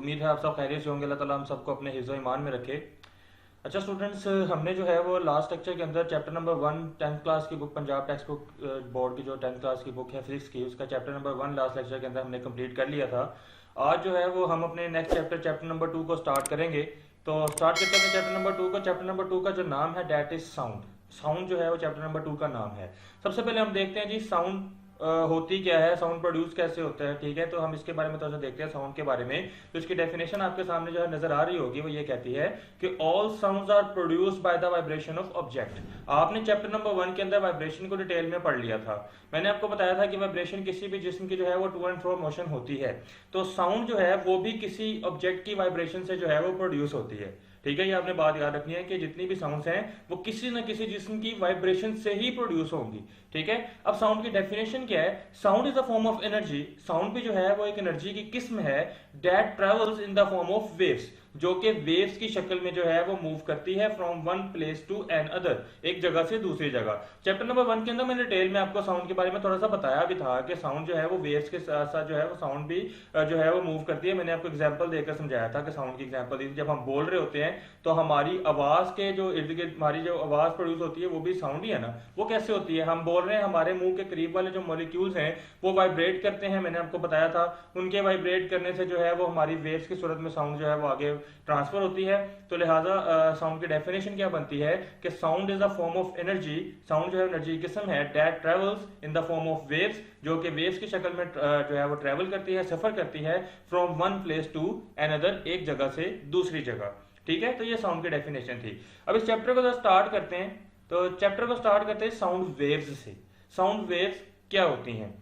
उम्मीद है आप सब खैरियत से होंगे। अल्लाह ताला हम सबको अपने हिफ्ज़ ईमान में रखे। अच्छा स्टूडेंट्स, हमने जो है वो लास्ट लेक्चर के अंदर चैप्टर नंबर 1 10th क्लास की book, Punjab text book board की जो 10th क्लास की बुक है फिजिक्स की, उसका चैप्टर नंबर 1 लास्ट लेक्चर के अंदर हमने कंप्लीट कर लिया था। आज जो है वो हम अपने नेक्स्ट चैप्टर चैप्टर नंबर 2 को स्टार्ट करेंगे। तो स्टार्ट करते हैं चैप्टर नंबर 2 को। चैप्टर नंबर 2 का जो नाम है डैट इज साउंड। साउंड जो है वो चैप्टर नंबर 2 का नाम है। सबसे पहले हम देखते हैं जी साउंड होती क्या है, साउंड प्रोड्यूस कैसे होता है। ठीक है, तो हम इसके बारे में थोड़ा सा देखते हैं साउंड के बारे में। तो इसकी डेफिनेशन आपके सामने जो है नजर आ रही होगी, वो ये कहती है कि all sounds are produced by the vibration of object. आपने चैप्टर नंबर 1 के अंदर वाइब्रेशन को डिटेल में पढ़ लिया था। मैंने आपको बताया था कि वाइब्रेशन किसी भी जिस्म की जो है वो टू एंड फ्रो मोशन होती है। तो साउंड जो है वो भी किसी ऑब्जेक्ट की वाइब्रेशन से जो है वो प्रोड्यूस होती है। ठीक है, ये आपने बात याद रखनी है कि जितनी भी साउंड्स हैं वो किसी न किसी जिस्म की वाइब्रेशन से ही प्रोड्यूस होंगी। ठीक है, अब साउंड की डेफिनेशन क्या है? Sound is a form of energy. Sound भी जो है वो एक एनर्जी की किस्म है that travels in the form of waves, जो कि वेव्स की शक्ल में जो है वो मूव करती है from one place to another, एक जगह से दूसरी जगह। चैप्टर नंबर 1 के अंदर मैंने डिटेल में आपको साउंड के बारे में थोड़ा सा बताया भी था कि साउंड जो है वो वेव्स के साथ साथ जो है वो साउंड भी जो है वो मूव करती है। मैंने आपको एग्जांपल देकर समझाया था कि साउंड की एग्जांपल दी थी। जब हम बोल रहे होते हैं तो हमारी आवाज के जो इर्द गिर्द हमारी जो आवाज प्रोड्यूस होती है वो भी साउंड ही है ना। वो कैसे होती है? हम बोल रहे हैं, हमारे मुंह के करीब वाले जो मॉलिक्यूल्स हैं वो वाइब्रेट करते हैं। मैंने आपको बताया था उनके वाइब्रेट करने से जो है वो हमारी वेव्स की सूरत में साउंड जो है वो आगे ट्रांसफर होती है। तो लिहाजा साउंड की डेफिनेशन क्या बनती है कि sound is a form of energy. Sound जो है एनर्जी की किस्म है that travels in the form of waves, जो कि वेव्स की शक्ल में जो है वो ट्रेवल करती है, सफर करती है from one place to another, एक जगह से दूसरी जगह। ठीक है, तो ये साउंड की डेफिनेशन थी। अब इस चैप्टर को स्टार्ट करते हैं। तो चैप्टर को स्टार्ट करते हैं साउंड वेव्स से। साउंड वेव्स क्या होती हैं?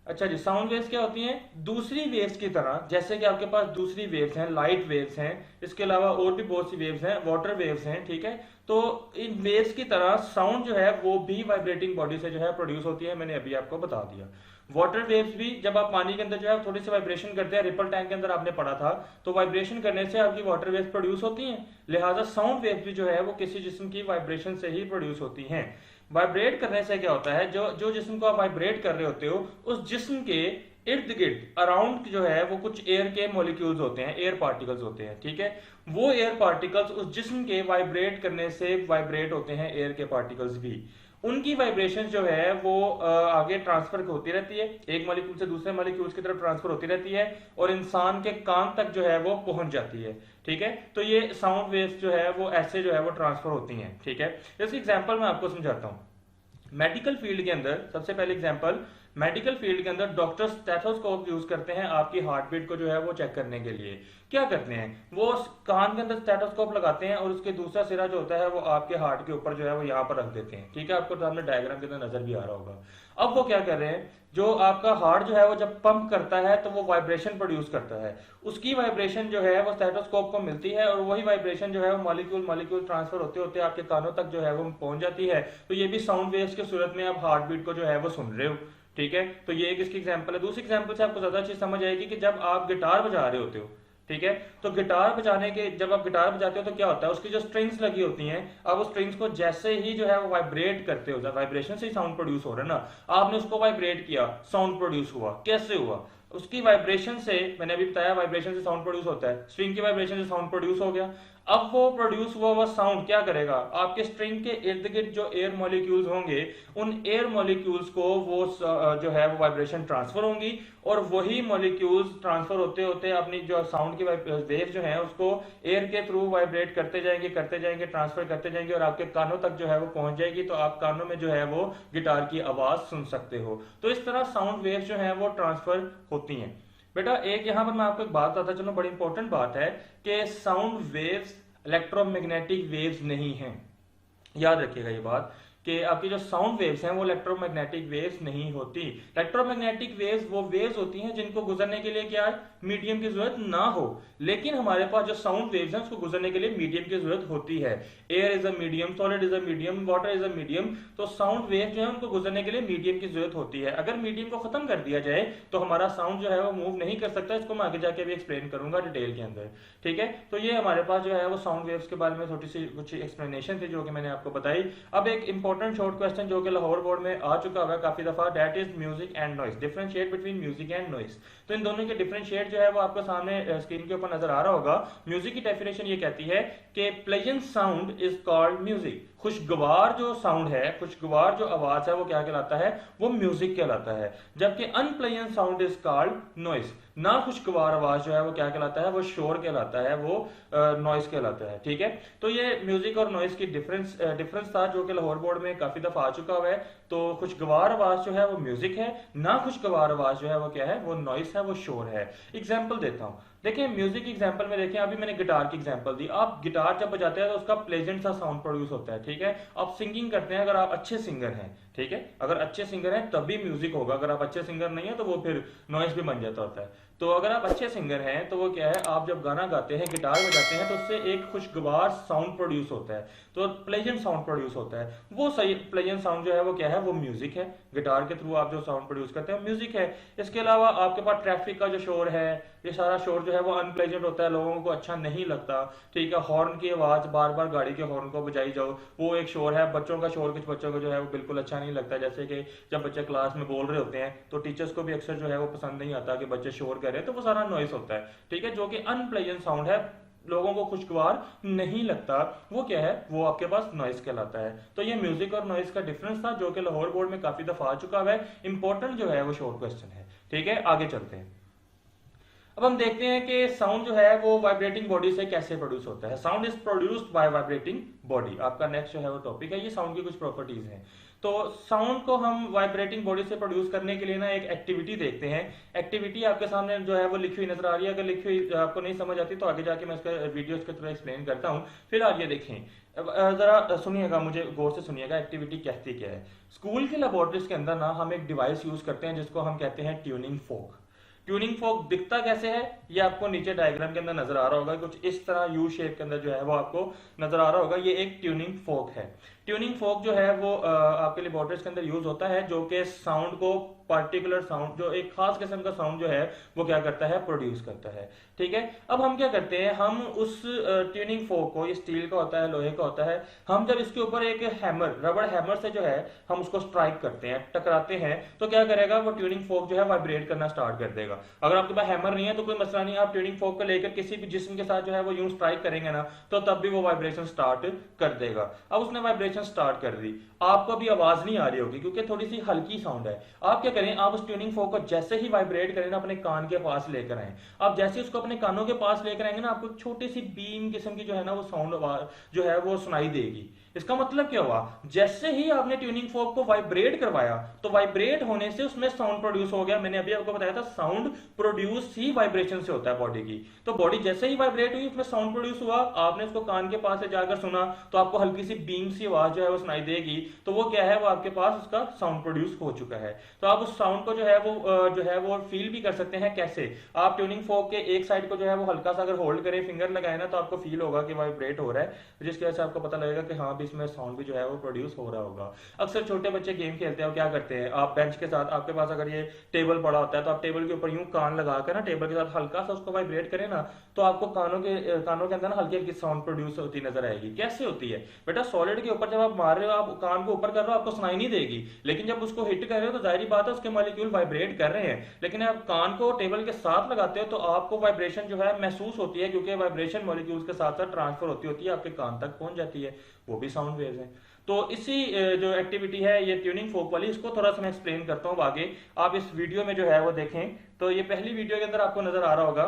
अच्छा जी, साउंड वेव्स क्या होती हैं? दूसरी वेव्स की तरह, जैसे कि आपके पास दूसरी वेव्स हैं, लाइट वेव्स हैं, इसके अलावा और भी बहुत सी वेव्स हैं, वाटर वेव्स हैं। ठीक है, तो इन वेव्स की तरह साउंड जो है वो भी वाइब्रेटिंग बॉडी से जो है प्रोड्यूस होती है। मैंने अभी आपको बता दिया। वाटर वेव्स भी, जब आप पानी के अंदर जो है थोड़ी सी वाइब्रेशन करते हैं, रिपल टैंक के अंदर आपने पढ़ा था, तो वाइब्रेशन करने से आपकी वाटर वेव्स प्रोड्यूस होती हैं। लिहाजा साउंड वेव्स भी जो है वो किसी जिस्म की वाइब्रेशन से ही प्रोड्यूस होती हैं। वाइब्रेट करने से क्या होता है? जो जो जिस्म को आप वाइब्रेट कर रहे होते हो उस जिस्म के इर्द गिर्द अराउंड जो है वो कुछ एयर के मॉलिक्यूल्स होते हैं, एयर पार्टिकल्स होते हैं। ठीक है, वो एयर पार्टिकल्स उस जिस्म के वाइब्रेट करने से वाइब्रेट होते हैं, एयर के पार्टिकल्स भी। उनकी वाइब्रेशन जो है वो आगे ट्रांसफर होती रहती है, एक मॉलिक्यूल से दूसरे मॉलिक्यूल्स की तरफ ट्रांसफर होती रहती है और इंसान के कान तक जो है वो पहुंच जाती है। ठीक है, तो ये साउंड वेव्स जो है वो ऐसे जो है वो ट्रांसफर होती हैं। ठीक है, इसकी एग्जांपल मैं आपको समझाता हूँ। मेडिकल फील्ड के अंदर सबसे पहले एग्जांपल, मेडिकल फील्ड के अंदर डॉक्टर स्टेथोस्कोप यूज करते हैं आपकी हार्ट बीट को जो है वो चेक करने के लिए। क्या करते हैं? वो कान के अंदर स्टेथोस्कोप लगाते हैं और उसके दूसरा सिरा जो होता है वो आपके हार्ट के ऊपर जो है वो यहाँ पर रख देते हैं। ठीक है, आपको सामने डायग्राम के अंदर नजर भी आ रहा होगा। अब वो क्या कर रहे हैं? जो आपका हार्ट जो है वो जब पंप करता है तो वो वाइब्रेशन प्रोड्यूस करता है। उसकी वाइब्रेशन जो है वो स्टेथोस्कोप को मिलती है और वही वाइब्रेशन जो है वो मॉलिक्यूल मॉलिक्यूल ट्रांसफर होते होते आपके कानों तक जो है वो पहुंच जाती है। तो ये भी साउंड वेव्स की सूरत में आप हार्ट बीट को जो है वो सुन रहे हो। ठीक है, तो ये एक इसकी एग्जांपल है। दूसरी एग्जांपल से आपको ज्यादा चीज समझ आएगी कि जब आप गिटार बजा रहे होते हो, ठीक है, तो गिटार बजाने के, जब आप गिटार बजाते हो तो क्या होता है? उसकी जो स्ट्रिंग्स लगी होती हैं, आप उस स्ट्रिंग्स को जैसे ही जो है वो वाइब्रेट करते हो, वाइब्रेशन से ही साउंड प्रोड्यूस हो रहा है ना, आपने उसको वाइब्रेट किया, साउंड प्रोड्यूस हुआ। कैसे हुआ? उसकी वाइब्रेशन से, मैंने अभी बताया वाइब्रेशन से साउंड प्रोड्यूस होता है, स्ट्रिंग की वाइब्रेशन से साउंड प्रोड्यूस हो गया। अब वो प्रोड्यूस हुआ वह साउंड क्या करेगा? आपके स्ट्रिंग के इर्द गिर्द जो एयर मॉलिक्यूल्स होंगे, उन एयर मॉलिक्यूल्स को वो जो है वो वाइब्रेशन ट्रांसफर होंगी और वही मॉलिक्यूल्स ट्रांसफर होते होते अपनी जो साउंड की वेव जो है उसको एयर के थ्रू वाइब्रेट करते जाएंगे, ट्रांसफर करते जाएंगे और आपके कानों तक जो है वो पहुंच जाएगी। तो आप कानों में जो है वो गिटार की आवाज सुन सकते हो। तो इस तरह साउंड वेव्स जो है वो ट्रांसफर होती हैं। बेटा एक यहां पर मैं आपको एक बात बताता चलूं, बड़ी इंपॉर्टेंट बात है कि साउंड वेव्स इलेक्ट्रोमैग्नेटिक वेव्स नहीं हैं। याद रखिएगा ये बात कि आपकी जो साउंड वेव्स हैं वो इलेक्ट्रोमैग्नेटिक वेव्स नहीं होती। इलेक्ट्रोमैग्नेटिक वेव्स वो वेव्स होती हैं जिनको गुजरने के लिए क्या है? मीडियम की जरूरत ना हो। लेकिन हमारे पास जो साउंड वेव्स हैं उसको गुजरने के लिए मीडियम की जरूरत होती है। Air is a medium, solid is a medium, water is a medium. तो साउंड वेव जो है उनको गुजरने के लिए मीडियम की जरूरत होती है। अगर मीडियम को खत्म कर दिया जाए तो हमारा साउंड जो है वो मूव नहीं कर सकता। इसको मैं आगे जाके भी एक्सप्लेन करूंगा डिटेल के अंदर। ठीक है, तो ये हमारे पास जो है वो साउंड वेव्स के बारे में थोड़ी सी कुछ एक्सप्लेनेशन थी जो कि मैंने आपको बताई। अब एक इंपॉर्टेंट इंपॉर्टेंट शॉर्ट क्वेश्चन जो कि लाहौर बोर्ड में आ चुका हुआ है काफी दफा, that is music and noise, differentiate between music and noise. तो इन दोनों के डिफरेंशिएट जो है वो आपको सामने स्क्रीन के ऊपर नजर आ रहा होगा। म्यूजिक की डेफिनेशन ये कहती है कि pleasant sound is called music, खुशगवार जो साउंड है, खुशगवार जो आवाज है वो क्या कहलाता है, वो म्यूजिक कहलाता है। जबकि unpleasant sound is called noise, ना खुशगवार आवाज जो है वो क्या कहलाता है, वो शोर कहलाता है, वो नॉइस कहलाता है। ठीक है, तो ये म्यूजिक और नॉइस की डिफरेंस था जो कि लाहौर बोर्ड में काफी दफा आ चुका हुआ है। तो खुशगवार आवाज जो है वो म्यूजिक है, ना खुशगवार आवाज जो है वो क्या है, वो नॉइस है, वो शोर है। एग्जाम्पल देता हूं, देखिए म्यूजिक की एग्जांपल में देखें, अभी मैंने गिटार की एग्जांपल दी। आप गिटार जब बजाते हैं तो उसका प्लेजेंट सा साउंड प्रोड्यूस होता है। ठीक है, आप सिंगिंग करते हैं, अगर आप अच्छे सिंगर हैं, ठीक है, अगर अच्छे सिंगर हैं तभी म्यूजिक होगा, अगर आप अच्छे सिंगर नहीं है तो वो फिर नॉइस भी बन जाता होता है। तो अगर आप अच्छे सिंगर हैं तो वो क्या है, आप जब गाना गाते हैं, गिटार बजाते हैं, तो उससे एक खुशगवार साउंड प्रोड्यूस होता है, तो प्लेजेंट साउंड प्रोड्यूस होता है। वो सही प्लेजेंट साउंड जो है वो क्या है, वो म्यूजिक है। गिटार के थ्रू आप जो साउंड प्रोड्यूस करते हैं म्यूजिक है। इसके अलावा आपके पास ट्रैफिक का जो शोर है, ये सारा शोर जो है वो अनप्लेजेंट होता है, लोगों को अच्छा नहीं लगता। ठीक है, हॉर्न की आवाज, बार बार गाड़ी के हॉर्न को बजाई जाओ, वो एक शोर है। बच्चों का शोर कुछ बच्चों को जो है वो बिल्कुल अच्छा नहीं लगता, जैसे कि जब बच्चे क्लास में बोल रहे होते हैं तो टीचर्स को भी अक्सर जो है वो पसंद नहीं आता कि बच्चे शोर कर रहे हैं, तो वो सारा नॉइस होता है। ठीक है, जो कि अनप्लेजेंट साउंड है, लोगों को खुशगवार नहीं लगता, वो क्या है, वो आपके पास नॉइस कहलाता है। तो ये म्यूजिक और नॉइस का डिफरेंस था जो कि लाहौर बोर्ड में काफी दफा आ चुका है। इंपॉर्टेंट जो है वो शॉर्ट क्वेश्चन है। ठीक है, आगे चलते हैं। अब हम देखते हैं कि साउंड जो है वो वाइब्रेटिंग बॉडी से कैसे प्रोड्यूस होता है। Sound is produced by vibrating body, आपका नेक्स्ट जो है वो टॉपिक है। ये साउंड की कुछ प्रॉपर्टीज हैं। तो साउंड को हम वाइब्रेटिंग बॉडी से प्रोड्यूस करने के लिए ना एक एक्टिविटी देखते हैं। एक्टिविटी आपके सामने जो है वो लिखी हुई नजर आ रही है। अगर लिखी हुई आपको नहीं समझ आती तो आगे जाके मैं इसका वीडियोस के थ्रू एक्सप्लेन करता हूँ। फिलहाल ये देखें, जरा सुनिएगा, मुझे गौर से सुनिएगा, एक्टिविटी कहती क्या है। स्कूल की लेबोरेटरीज के अंदर ना हम एक डिवाइस यूज करते हैं जिसको हम कहते हैं ट्यूनिंग फोक। ट्यूनिंग फोक दिखता कैसे है, ये आपको नीचे डायग्राम के अंदर नजर आ रहा होगा, कुछ इस तरह यू शेप के अंदर जो है वो आपको नजर आ रहा होगा। ये एक ट्यूनिंग फोक है। ट्यूनिंग फोक जो है वो आपके लेबोरेटरीज के अंदर यूज होता है, जो कि साउंड को, पार्टिकुलर साउंड, जो एक खास किस्म का साउंड जो है वो क्या करता है, प्रोड्यूस करता है। ठीक है, अब हम क्या करते हैं, हम उस ट्यूनिंग फोक को, ये स्टील का होता है, लोहे का होता है, हम जब इसके ऊपर एक हैमर, रबड़ हैमर से जो है हम उसको स्ट्राइक करते हैं, टकराते हैं, तो क्या करेगा, वो ट्यूनिंग फोक जो है वाइब्रेट करना स्टार्ट कर देगा। अगर आपके पास हैमर नहीं है तो कोई मसला नहीं, आप ट्यूनिंग फोक को लेकर किसी भी जिस्म के साथ जो है वो यूं स्ट्राइक करेंगे ना, तो तब भी वो वाइब्रेशन स्टार्ट कर देगा। अब उसने वाइब्रेशन स्टार्ट कर दी, आपको अभी आवाज नहीं आ रही होगी क्योंकि थोड़ी सी हल्की साउंड है। आप क्या करें, आप उस ट्यूनिंग फोक को जैसे ही वाइब्रेट करें ना, अपने कान के पास लेकर आए। आप जैसे उसको अपने कानों के पास लेकर आएंगे ना, आपको छोटी सी बीम किस्म की जो है ना वो साउंड जो है वो सुनाई देगी। इसका मतलब क्या हुआ, जैसे ही आपने ट्यूनिंग फोक को वाइब्रेट करवाया तो वाइब्रेट होने से उसमें साउंड प्रोड्यूस हो गया। मैंने अभी आपको बताया था साउंड प्रोड्यूस ही वाइब्रेशन से होता है बॉडी की। तो बॉडी जैसे ही वाइब्रेट हुई उसमें साउंड प्रोड्यूस हुआ, आपने उसको कान के पास से जाकर सुना तो आपको हल्की सी बीम सी आवाज जो है वो सुनाई देगी। तो वो क्या है, वो आपके पास उसका साउंड प्रोड्यूस हो चुका है। तो आप उस साउंड को जो है वो फील भी कर सकते हैं। कैसे, आप ट्यूनिंग फोक के एक साइड को जो है वो हल्का सा अगर होल्ड करें, फिंगर लगाए ना, तो आपको फील होगा कि वाइब्रेट हो रहा है, जिसकी वजह से आपको पता लगेगा कि हाँ इसमें साउंड भी जो है वो प्रोड्यूस हो रहा होगा। अक्सर छोटे बच्चे गेम खेलते हैं, क्या करते हैं, आप बेंच के साथ, आपके पास अगर ये टेबल पड़ा होता है तो आप टेबल के ऊपर यूं कान लगाकर ना टेबल के साथ हल्का सा उसको वाइब्रेट करें ना, तो आपको कानों के अंदर ना हल्की हल्की साउंड प्रोड्यूस होती नजर आएगी। कैसे होती है बेटा, सॉलिड के ऊपर जब आप मार रहे हो, आप कान को ऊपर कर रहे हो, आपको सुनाई नहीं देगी, लेकिन जब उसको हिट कर रहे हो तो जाहिर बात है उसके मॉलिक्यूल वाइब्रेट कर रहे हैं। लेकिन आप कान को टेबल के साथ लगाते हो तो आपको वाइब्रेशन जो है महसूस होती है, क्योंकि वाइब्रेशन मॉलिक्यूल्स के साथ साथ ट्रांसफर होती है, आपके कान तक पहुंच जाती है, वो भी साउंड वेव्स हैं। तो इसी जो एक्टिविटी है ये ट्यूनिंग फोक वाली, इसको थोड़ा सा मैं एक्सप्लेन करता हूँ आगे। आप इस वीडियो में जो है वो देखें, तो ये पहली वीडियो के अंदर आपको नजर आ रहा होगा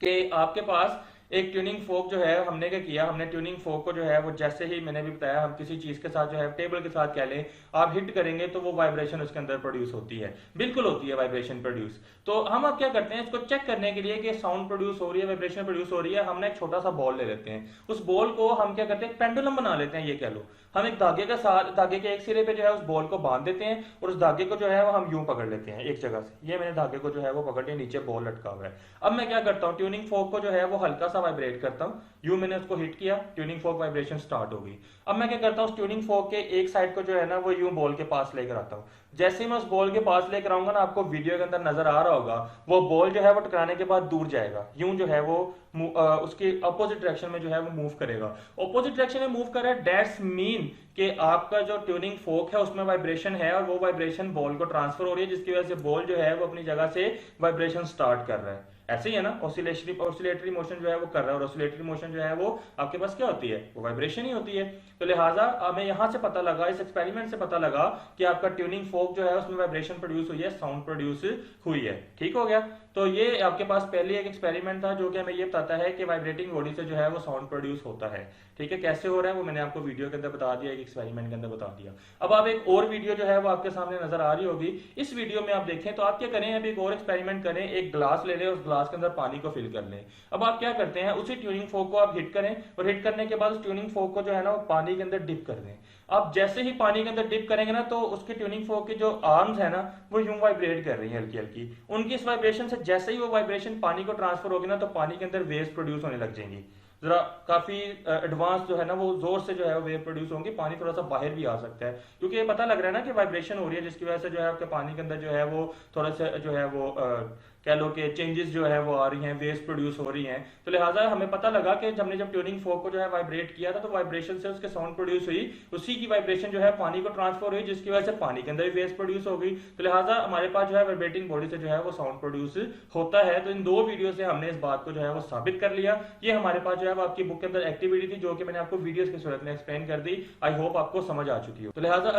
कि आपके पास एक ट्यूनिंग फोक जो है, हमने क्या किया, हमने ट्यूनिंग फोक को जो है वो जैसे ही मैंने भी बताया, हम किसी चीज के साथ जो है टेबल के साथ कह लें, आप हिट करेंगे तो वो वाइब्रेशन उसके अंदर प्रोड्यूस होती है, बिल्कुल होती है वाइब्रेशन प्रोड्यूस। तो हम अब क्या करते हैं, इसको चेक करने के लिए कि साउंड प्रोड्यूस हो रही है, वाइब्रेशन प्रोड्यूस हो रही है, हमने एक छोटा सा बॉल ले लेते हैं। उस बॉल को हम क्या करते हैं, पेंडुलम बना लेते हैं, ये कह लो। हम एक धागे के साथ, धागे के एक सिरे पे जो है उस बॉल को बांध देते हैं और उस धागे को जो है वो हम यूं पकड़ लेते हैं एक जगह से। ये मैंने धागे को जो है वो पकड़ लिया, नीचे बॉल लटका हुआ है। अब मैं क्या करता हूँ, ट्यूनिंग फोक को जो है वो हल्का सा वाइब्रेट करता हूँ, यूं मैंने उसको हिट किया, ट्यूनिंग फोक वाइब्रेशन स्टार्ट होगी। अब मैं क्या करता हूँ, उस ट्यूनिंग फोक के एक साइड को जो है ना वो यूं बॉल के पास लेकर आता हूँ। जैसे ही मैं उस बॉल के पास लेकर आऊंगा ना, आपको वीडियो के अंदर नजर आ रहा होगा, वो बॉल जो है वो टकराने के बाद दूर जाएगा, यूं जो है वो उसके अपोजिट डायरेक्शन में जो है वो मूव करेगा। अपोजिट डायरेक्शन में मूव कर रहा है, दैट्स मीन कि आपका जो ट्यूनिंग फोक है उसमें वाइब्रेशन है और वो वाइब्रेशन बॉल को ट्रांसफर हो रही है, जिसकी वजह से बॉल जो है वो अपनी जगह से वाइब्रेशन स्टार्ट कर रहा है। ऐसे ही है ना, ऑसिलेटरी मोशन जो है वो कर रहा है, और ऑसिलेटरी मोशन जो है वो आपके पास क्या होती है, वो वाइब्रेशन ही होती है। तो लिहाजा हमें यहां से पता लगा, इस एक्सपेरिमेंट से पता लगा कि आपका ट्यूनिंग फोक जो है उसमें वाइब्रेशन प्रोड्यूस हुई है, साउंड प्रोड्यूस हुई है। ठीक हो गया। तो ये आपके पास पहले एक एक्सपेरिमेंट था जो कि हमें ये बताता है कि वाइब्रेटिंग बॉडी से जो है वो साउंड प्रोड्यूस होता है। ठीक है, कैसे हो रहा है वो मैंने आपको वीडियो के अंदर बता दिया, एक एक्सपेरिमेंट के अंदर बता दिया। अब आप एक और वीडियो जो है वो आपके सामने नजर आ रही होगी, इस वीडियो में आप देखें तो आप क्या करें, अब एक और एक्सपेरिमेंट करें, एक ग्लास ले लें, उस ग्लास के अंदर पानी को फिल कर लें। अब आप क्या करते हैं, उसी ट्यूनिंग फोक को आप हिट करें और हिट करने के बाद उस ट्यूनिंग फोक को जो है ना वो पानी के अंदर डिप कर दें। आप जैसे ही पानी के अंदर डिप करेंगे ना, तो उसके ट्यूनिंग फोक की जो आर्म्स है ना वो यूं वाइब्रेट कर रही है हल्की हल्की। उनकी इस वाइब्रेशन से जैसे ही वो वाइब्रेशन पानी को ट्रांसफर होगी ना, तो पानी के अंदर वेव्स प्रोड्यूस होने लग जाएंगी। जरा काफी एडवांस जो है ना वो जोर से जो है वो वेव प्रोड्यूस होंगी, पानी थोड़ा सा बाहर भी आ सकता है, क्योंकि ये पता लग रहा है ना कि वाइब्रेशन हो रही है, जिसकी वजह से जो है आपके पानी के अंदर जो है वो थोड़ा सा जो है वो कह लो कि चेंजेस जो है वो आ रही हैं, वेव्स प्रोड्यूस हो रही हैं। तो लिहाजा हमें पता लगा कि हमने जब ट्यूनिंग फोक को जो है वाइब्रेट किया था, तो वाइब्रेशन से उसके साउंड प्रोड्यूस हुई, उसी की वाइब्रेशन जो है पानी को ट्रांसफर हुई, जिसकी वजह से पानी के अंदर भी वेव्स प्रोड्यूस हो गई। तो लिहाजा हमारे पास जो है वाइब्रेटिंग बॉडी से जो है वो साउंड प्रोड्यूस होता है। तो इन दो वीडियो से हमने इस बात को जो है वो साबित कर लिया। ये हमारे पास जो है वो आपकी बुक के अंदर एक्टिविटी थी, जो कि मैंने आपको वीडियोस की सूरत में एक्सप्लेन कर दी। आई होप आपको समझ आ चुकी हो। तो लिहाजा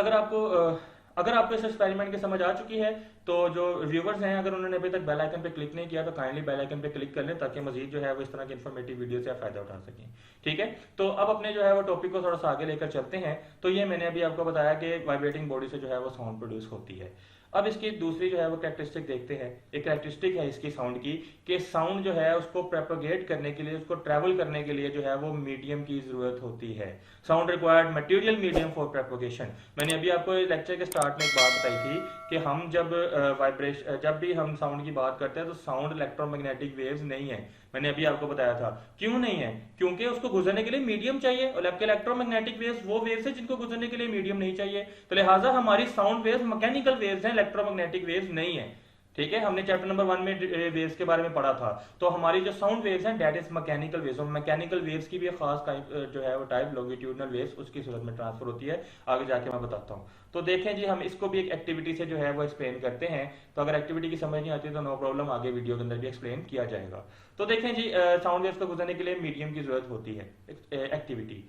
अगर आपको इस एक्सपेरिमेंट की समझ आ चुकी है, तो जो व्यूवर्स हैं अगर उन्होंने अभी तक बेल आइकन पे क्लिक नहीं किया तो काइंडली बेल आइकन पे क्लिक कर लें, ताकि मजीद जो है वो इस तरह की इन्फॉर्मेटिव वीडियो से आप फायदा उठा सकें। ठीक है, तो अब अपने जो है वो टॉपिक को थोड़ा सा आगे लेकर चलते हैं। तो ये मैंने अभी आपको बताया कि वाइब्रेटिंग बॉडी से जो है वो साउंड प्रोड्यूस होती है। अब इसकी दूसरी जो है वो कैरेक्टरिस्टिक देखते हैं। एक कैरेक्टरिस्टिक है इसकी साउंड की, कि साउंड जो है उसको प्रोपेगेट करने के लिए, उसको ट्रेवल करने के लिए जो है वो मीडियम की जरूरत होती है। Sound required material medium for propagation. मैंने अभी आपको लेक्चर के स्टार्ट में एक बात बताई थी कि हम जब भी हम साउंड की बात करते हैं तो साउंड इलेक्ट्रोमैग्नेटिक वेव्स नहीं है। मैंने अभी आपको बताया था क्यों नहीं है, क्योंकि उसको गुजरने के लिए मीडियम चाहिए, और इलेक्ट्रोमैग्नेटिक वेव्स वो वेव्स है जिनको गुजरने के लिए मीडियम नहीं चाहिए। तो लिहाजा हमारी साउंड वेव्स मैकेनिकल वेव्स हैं, इलेक्ट्रोमैग्नेटिक वेव्स नहीं है। ठीक है, हमने चैप्टर नंबर 1 में वेव्स के बारे में पढ़ा था। तो हमारी जो साउंड वेव्स हैं दैट इज मैकेनिकल वेव्स, और मैकेनिकल वेव्स की भी एक खास टाइप जो है वो टाइप लॉन्गिट्यूडनल वेव्स उसकी सूरत में ट्रांसफर होती है। आगे जाके मैं बताता हूँ। तो देखें जी, हम इसको भी एक एक्टिविटी से जो है वो एक्सप्लेन करते हैं। तो अगर एक्टिविटी की समझ नहीं आती तो नो प्रॉब्लम, आगे वीडियो के अंदर भी एक्सप्लेन किया जाएगा। तो देखें जी, साउंड वेव्स को गुजरने के लिए मीडियम की जरूरत होती है। एक्टिविटी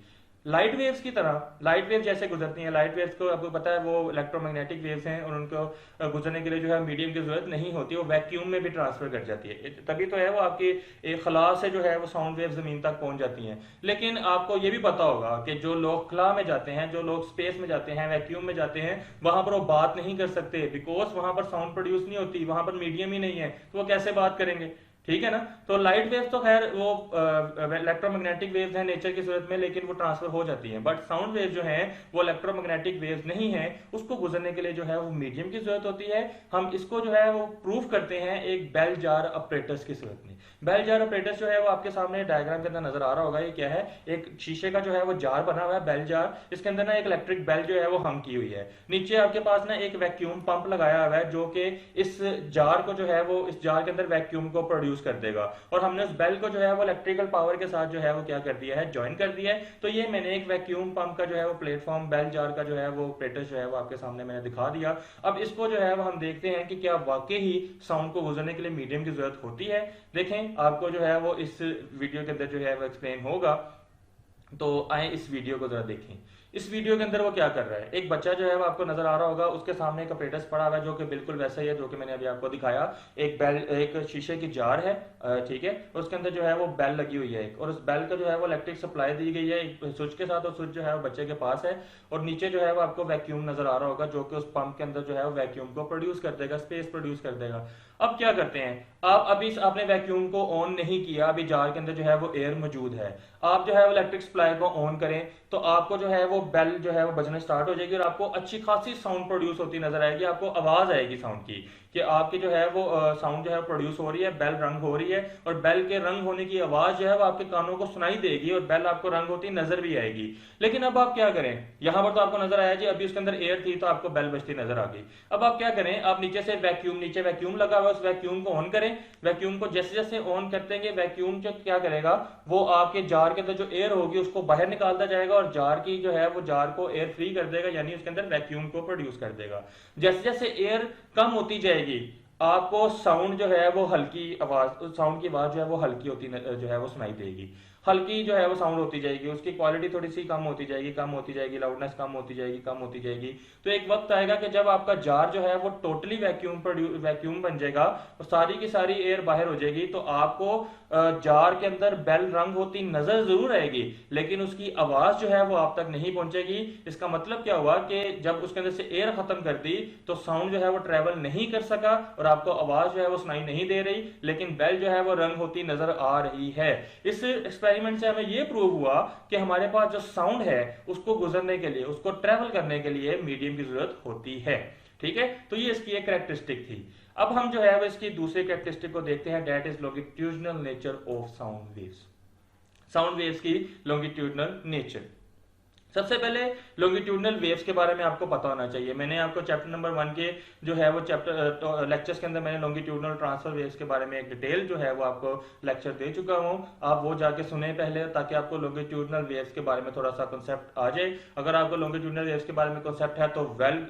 लाइट वेव्स की तरह, लाइट वेव जैसे गुजरती हैं, लाइट वेव्स को आपको पता है वो इलेक्ट्रोमैग्नेटिक वेव्स हैं, और उनको गुजरने के लिए जो है मीडियम की जरूरत नहीं होती, वो वैक्यूम में भी ट्रांसफर कर जाती है। तभी तो है वो आपकी एक खला से जो है वो साउंड वेव जमीन तक पहुंच जाती हैं। लेकिन आपको ये भी पता होगा कि जो लोग खला में जाते हैं, जो लोग स्पेस में जाते हैं, वैक्यूम में जाते हैं, वहां पर वो बात नहीं कर सकते, बिकॉज वहां पर साउंड प्रोड्यूस नहीं होती, वहां पर मीडियम ही नहीं है, तो वो कैसे बात करेंगे। ठीक है ना। तो लाइट वेव्स तो खैर वो इलेक्ट्रोमैग्नेटिक वेव्स हैं नेचर की सूरत में, लेकिन वो ट्रांसफर हो जाती हैं। बट साउंड वेव जो है वो इलेक्ट्रोमैग्नेटिक वेव्स नहीं है, उसको गुजरने के लिए जो है वो मीडियम की जरूरत होती है। हम इसको जो है वो प्रूव करते हैं एक बेल जार ऑपरेटर्स की सूरत में। बेल जार ऑपरेटर्स जो है वो आपके सामने डायग्राम के अंदर नजर आ रहा होगा। ये क्या है, एक शीशे का जो है वो जार बना हुआ है, बेल जार। इसके अंदर ना एक इलेक्ट्रिक बेल जो है वो हम की हुई है। नीचे आपके पास ना एक वैक्यूम पंप लगाया हुआ है, जो कि इस जार को जो है वो इस जार के अंदर वैक्यूम को प्रोड्यूस कर देगा, और हमने उस बेल को जो है वो इलेक्ट्रिकल पावर के साथ जो है वो क्या कर दिया है, ज्वाइन कर दिया है। तो ये मैंने एक वैक्यूम पंप का जो है वो प्लेटफॉर्म, बेल जार का जो है वो ऑपरेटर जो है वो आपके सामने मैंने दिखा दिया। अब इसको जो है वो हम देखते हैं कि क्या वाकई ही साउंड को गुजरने के लिए मीडियम की जरूरत होती है। देखें, आपको जो है वो इस वीडियो के अंदर जो है वो एक्सप्लेन होगा। तो आए इस वीडियो को जरा देखें। इस वीडियो के अंदर वो क्या कर रहा है, एक बच्चा जो है वो आपको नजर आ रहा होगा, उसके सामने एक ऑपरेटस पड़ा हुआ है जो कि बिल्कुल वैसा ही है जो कि मैंने अभी आपको दिखाया। एक बेल, एक शीशे की जार है, ठीक है, उसके अंदर जो है वो बेल लगी हुई है एक, और उस बेल का जो है वो इलेक्ट्रिक सप्लाई दी गई है एक स्विच के साथ, और स्विच जो है वो बच्चे के पास है, और नीचे जो है वो आपको वैक्यूम नजर आ रहा होगा जो कि उस पंप के अंदर जो है वो वैक्यूम को प्रोड्यूस कर देगा, स्पेस प्रोड्यूस कर देगा। अब क्या करते हैं, आपने वैक्यूम को ऑन नहीं किया, अभी जार के अंदर जो है वो एयर मौजूद है। आप जो है वो इलेक्ट्रिक सप्लाई को ऑन करें तो आपको जो है वो वो बेल जो है वो बजने स्टार्ट हो जाएगी और आपको अच्छी खासी साउंड प्रोड्यूस होती नजर आएगी, आपको आवाज आएगी साउंड की कि आपकी जो है वो साउंड जो है प्रोड्यूस हो रही है, बेल रंग हो रही है, और बेल के रंग होने की आवाज जो है वो आपके कानों को सुनाई देगी और बेल आपको रंग होती नजर भी आएगी। लेकिन अब आप क्या करें, यहां पर तो आपको नजर आया जी, अभी उसके अंदर एयर थी तो आपको बेल बजती नजर आ गई। अब आप क्या करें, आप नीचे से वैक्यूम, नीचे वैक्यूम लगा हुआ है, उस वैक्यूम को ऑन करें। वैक्यूम को जैसे जैसे ऑन करते हैं वैक्यूम जो क्या करेगा, वो आपके जार के अंदर जो एयर होगी उसको बाहर निकालता जाएगा और जार की जो है वो जार को एयर फ्री कर देगा, यानी उसके अंदर वैक्यूम को प्रोड्यूस कर देगा। जैसे जैसे एयर कम होती जाएगी आपको साउंड जो है वो हल्की आवाज, साउंड की आवाज जो है वो हल्की होती जो है वो सुनाई देगी, हल्की जो है वो साउंड होती जाएगी, उसकी क्वालिटी थोड़ी सी कम होती जाएगी, कम होती जाएगी, लाउडनेस कम होती जाएगी, कम होती जाएगी। तो एक वक्त आएगा कि जब आपका जार जो है वो टोटली वैक्यूम बन जाएगा और सारी की सारी एयर बाहर हो जाएगी, तो आपको जार के अंदर बेल रंग होती नजर जरूर आएगी, लेकिन उसकी आवाज जो है वो आप तक नहीं पहुंचेगी। इसका मतलब क्या हुआ कि जब उसके अंदर से एयर खत्म कर दी तो साउंड जो है वो ट्रेवल नहीं कर सका और आपको आवाज जो है वो सुनाई नहीं दे रही, लेकिन बेल जो है वो रंग होती नजर आ रही है। इस एक्सपेरिमेंट से हमें ये प्रूव हुआ कि हमारे पास जो साउंड है उसको गुजरने के लिए, उसको ट्रेवल करने के लिए मीडियम की जरूरत होती है। ठीक है, तो ये इसकी एक कैरेक्टरिस्टिक थी। अब हम जो है वो इसकी दूसरी कैरेक्टरिस्टिक को देखते हैं, that is longitudinal nature of sound waves. Sound waves की लॉन्गिट्यूडनल नेचर। सबसे पहले लॉन्गिट्यूडनल वेव्स के बारे में आपको पता होना चाहिए। मैंने आपको चैप्टर नंबर 1 के जो है वो चैप्टर लेक्चर्स के अंदर मैंने लॉन्गिट्यूडनल ट्रांसफर वेव्स के बारे में एक डिटेल जो है वो आपको लेक्चर दे चुका हूं, आप वो जाके सुने पहले, ताकि आपको लॉन्गिट्यूडनल वेव्स के बारे में थोड़ा सा कंसेप्ट आ जाए। अगर आपको लॉन्गिट्यूडनल वेव्स के बारे में कंसेप्ट है तो वेल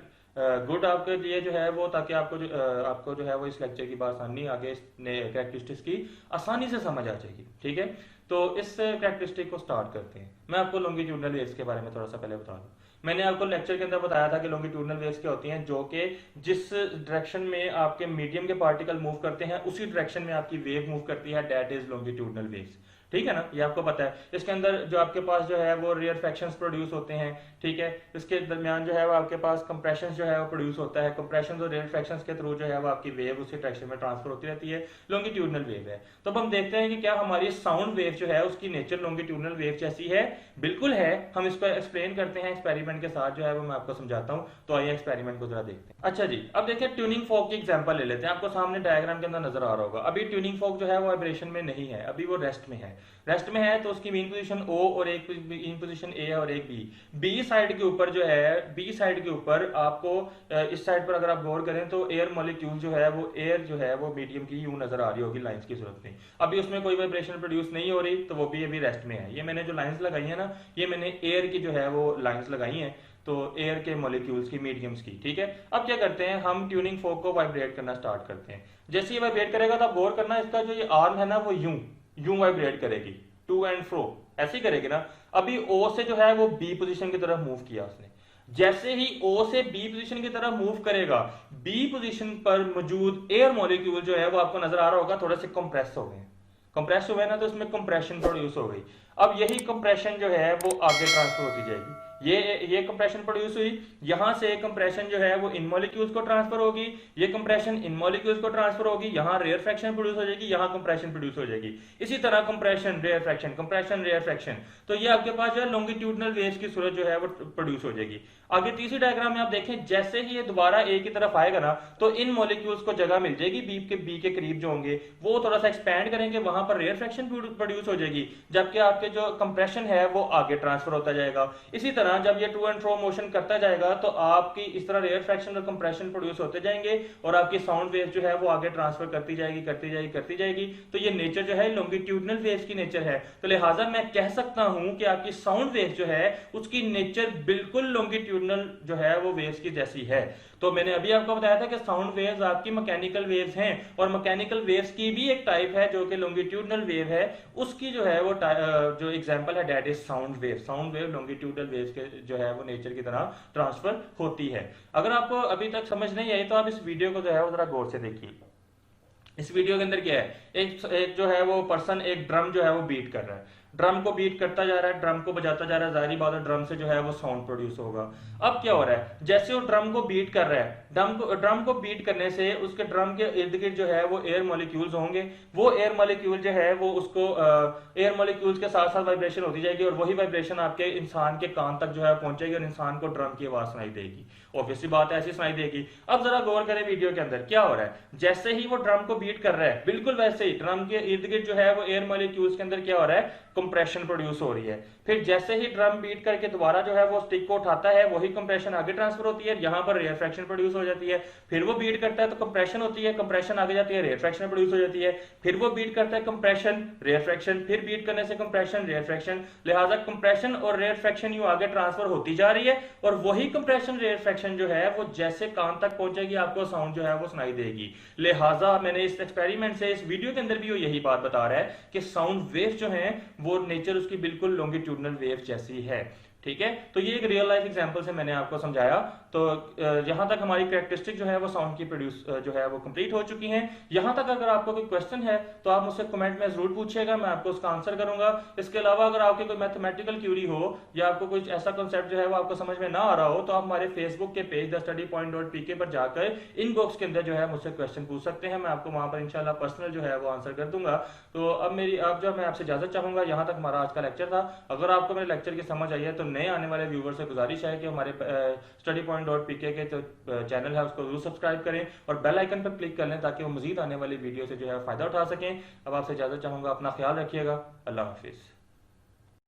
गुड आपके लिए जो है वो, ताकि आपको जो है वो इस लेक्चर की आसानी आगे कैरेक्टरिस्टिक्स की आसानी से समझ आ जाएगी। ठीक है, तो इस कैरेक्टरिस्टिक को स्टार्ट करते हैं। मैं आपको लॉन्गिट्यूडनल वेव्स के बारे में थोड़ा सा पहले बता दूं। मैंने आपको लेक्चर के अंदर बताया था कि लॉन्गिट्यूडनल वेव्स क्या होती हैं, जो कि जिस डायरेक्शन में आपके मीडियम के पार्टिकल मूव करते हैं उसी डायरेक्शन में आपकी वेव मूव करती है, दैट इज लॉन्गिट्यूडनल वेव्स। ठीक है ना, ये आपको पता है। इसके अंदर जो आपके पास जो है वो रेयरफैक्शंस प्रोड्यूस होते हैं। ठीक है, इसके दरमियान जो है वो आपके पास कंप्रेशन जो है वो प्रोड्यूस होता है। कंप्रेशन और रेयरफैक्शंस के थ्रू जो है वो आपकी वेव उसी डायरेक्शन में ट्रांसफर होती रहती है, लॉन्गिट्यूडनल वेव है। तो अब हम देखते हैं कि क्या हमारी साउंड वेव जो है उसकी नेचर लॉन्गिट्यूडनल वेव जैसी है। बिल्कुल है, हम इसको एक्सप्लेन करते हैं एक्सपेरिमेंट के साथ, जो है वो मैं आपको समझाता हूँ। तो आइए एक्सपेरिमेंट को जरा देखते हैं। अच्छा जी, अब देखिए ट्यूनिंग फॉर्क की एग्जांपल ले लेते हैं। आपको सामने डायग्राम के अंदर नजर आ रहा होगा, अभी ट्यूनिंग फॉर्क जो है वो वाइब्रेशन में नहीं है, अभी वो रेस्ट में है। रेस्ट में है तो उसकी मीन पोजीशन O और एक मीन पोजीशन A और एक बी साइड के ऊपर जो है, बी साइड के ऊपर आपको इस साइड पर अगर आप गौर करें तो एयर मॉलिक्यूल जो है वो एयर जो है वो मीडियम की यूं नजर आ रही होगी लाइंस की सूरत में। अभी उसमें कोई वाइब्रेशन प्रोड्यूस नहीं हो रही, तो वो भी अभी रेस्ट में है। ये मैंने जो लाइंस लगाई है ना, ये मैंने एयर की जो है वो लाइंस लगाई है, तो एयर के मॉलिक्यूल्स की, मीडियम्स की। ठीक है, अब क्या करते हैं, हम ट्यूनिंग फोक को वाइब्रेट करना स्टार्ट करते हैं। जैसे ये वाइब्रेट करेगा तो आप गौर करना, इसका जो ये आर्म है ना वो यूं यूं वाइब्रेट करेगी, टू एंड फ्रो ऐसी करेगी ना। अभी O से जो है वो B पोजीशन की तरफ मूव किया उसने। जैसे ही O से B पोजीशन की तरफ मूव करेगा, B पोजीशन पर मौजूद एयर मॉलिक्यूल जो है वो आपको नजर आ रहा होगा थोड़े से कंप्रेस हो गए। कंप्रेस हुए ना तो इसमें कंप्रेशन प्रोड्यूस हो गई। अब यही कंप्रेशन जो है वो आगे ट्रांसफर होती जाएगी। ये कंप्रेशन प्रोड्यूस हुई, यहां से कंप्रेशन जो है वो इन मॉलिक्यूल्स को ट्रांसफर होगी, ये कंप्रेशन इन मॉलिक्यूल्स को ट्रांसफर होगी, यहां रेयर फ्रैक्शन प्रोड्यूस हो जाएगी, यहां कंप्रेशन प्रोड्यूस हो जाएगी। इसी तरह compression rarefaction, compression rarefaction. तो ये आपके पास जो है लॉन्गिट्यूडनल वेव्स की सूरत जो है वो प्रोड्यूस हो जाएगी। आगे तीसरी डायग्राम में आप देखें, जैसे ही ये दोबारा ए की तरफ आएगा ना तो इन मॉलिक्यूल्स को जगह मिल जाएगी, बी के करीब जो होंगे वो थोड़ा सा एक्सपैंड करेंगे, वहां पर रेयर फ्रैक्शन प्रोड्यूस हो जाएगी, जबकि आपके जो कंप्रेशन है वो आगे ट्रांसफर होता जाएगा। इसी तरह जब ये टू एंड फ्रो मोशन करता जाएगा तो आपकी इस तरह रेयर फ्रैक्शन और कंप्रेशन प्रोड्यूस होते जाएंगे और आपकी साउंड वेव जो है वो आगे ट्रांसफर करती जाएगी, करती जाएगी, करती जाएगी। तो ये नेचर जो है लॉन्गिट्यूडनल वेव्स की नेचर है। तो लिहाजा मैं कह सकता हूं कि आपकी साउंड वेव जो है उसकी नेचर बिल्कुल लॉन्गिट्यूडनल जो है वो वेव्स की जैसी है। तो मैंने अभी आपको बताया था कि साउंड वेव्स आपकी मैकेनिकल वेव्स हैं, और मैकेनिकल वेव्स की भी एक टाइप है जो कि लॉन्गिट्यूडनल वेव है, उसकी जो है वो जो एग्जांपल है that is sound wave. Sound wave longitudinal waves के जो है वो नेचर की तरह ट्रांसफर होती है। अगर आपको अभी तक समझ नहीं आई तो आप इस वीडियो को जो है वो जरा गौर से देखिए। इस वीडियो के अंदर क्या है, एक जो है वो पर्सन एक ड्रम जो है वो बीट कर रहा है। ड्रम को बीट करता जा रहा है, ड्रम को बजाता जा रहा है, जाहिर बात है ड्रम से जो है वो साउंड प्रोड्यूस होगा। अब क्या हो रहा है, जैसे वो ड्रम को बीट कर रहा है, ड्रम को बीट करने से उसके ड्रम के इर्द गिर्द जो है वो एयर मॉलिक्यूल्स होंगे, वो एयर मॉलिक्यूल जो है वो उसको एयर मॉलिक्यूल्स के साथ साथ वाइब्रेशन होती जाएगी और वही वाइब्रेशन आपके इंसान के कान तक जो है पहुंचेगी और इंसान को ड्रम की आवाज सुनाई देगी। ऑब्वियसली बात है, ऐसी सुनाई देगी। अब जरा गौर करें वीडियो के अंदर क्या हो रहा है, जैसे ही वो ड्रम को बीट कर रहा है बिल्कुल वैसे ही ड्रम के इर्द गिर्द जो है वो एयर मॉलिक्यूल्स के अंदर क्या हो रहा है, कंप्रेशन प्रोड्यूस हो रही है। फिर जैसे ही ड्रम बीट करके दोबारा जो है वो स्टिक को उठाता है, वही कंप्रेशन आगे ट्रांसफर होती है, यहां पर रेयरफैक्शन प्रोड्यूस हो जाती है। फिर वो बीट करता है तो कंप्रेशन होती है, कंप्रेशन आगे जाती है, रेयरफैक्शन प्रोड्यूस हो जाती है। फिर वो बीट करता है, कंप्रेशन, रेयरफैक्शन, फिर बीट करने से कंप्रेशन, रेयरफैक्शन, लिहाजा कंप्रेशन और रेयरफैक्शन यूं आगे ट्रांसफर होती जा रही है और वही कंप्रेशन रेयरफैक्शन जो है वो जैसे कान तक पहुंचेगी आपको साउंड जो है वो सुनाई देगी। लिहाजा मैंने इस एक्सपेरिमेंट से, इस वीडियो के अंदर भी वो यही बात बता रहा है कि साउंड वेव जो है वो नेचर उसकी बिल्कुल लॉन्गिट्यूडनल वेव जैसी है। ठीक है, तो ये एक रियल लाइफ एग्जांपल से मैंने आपको समझाया। तो यहां तक हमारी कैरेक्टरिस्टिक जो है वो साउंड की प्रोड्यूस जो है वो कंप्लीट हो चुकी हैं। यहां तक अगर आपको कोई क्वेश्चन है तो आप मुझसे कमेंट में जरूर पूछिएगा, मैं आपको उसका आंसर करूंगा। इसके अलावा अगर आपके कोई मैथमेटिकल क्यूरी हो या आपको कुछ ऐसा कॉन्सेप्ट जो है वो आपको समझ में ना आ रहा हो तो आप हमारे फेसबुक के पेज thestudypoint.pk पर जाकर इनबॉक्स के अंदर जो है मुझसे क्वेश्चन पूछ सकते हैं, मैं आपको वहां पर इंशाल्लाह पर्सनल जो है वो आंसर कर दूंगा। तो अब मैं आपसे इजाजत चाहूंगा। यहाँ तक हमारा आज का लेक्चर था। अगर आपको मेरे लेक्चर की समझ आई है तो नए आने वाले व्यूवर से गुजारिश है कि हमारे studypoint.pk के जो चैनल है उसको जरूर सब्सक्राइब करें और बेल आइकन पर क्लिक कर लें ताकि वो मजीद आने वाली वीडियो से जो है फायदा उठा सकें। अब आपसे इजाजत चाहूंगा, अपना ख्याल रखिएगा, अल्लाह हाफिज।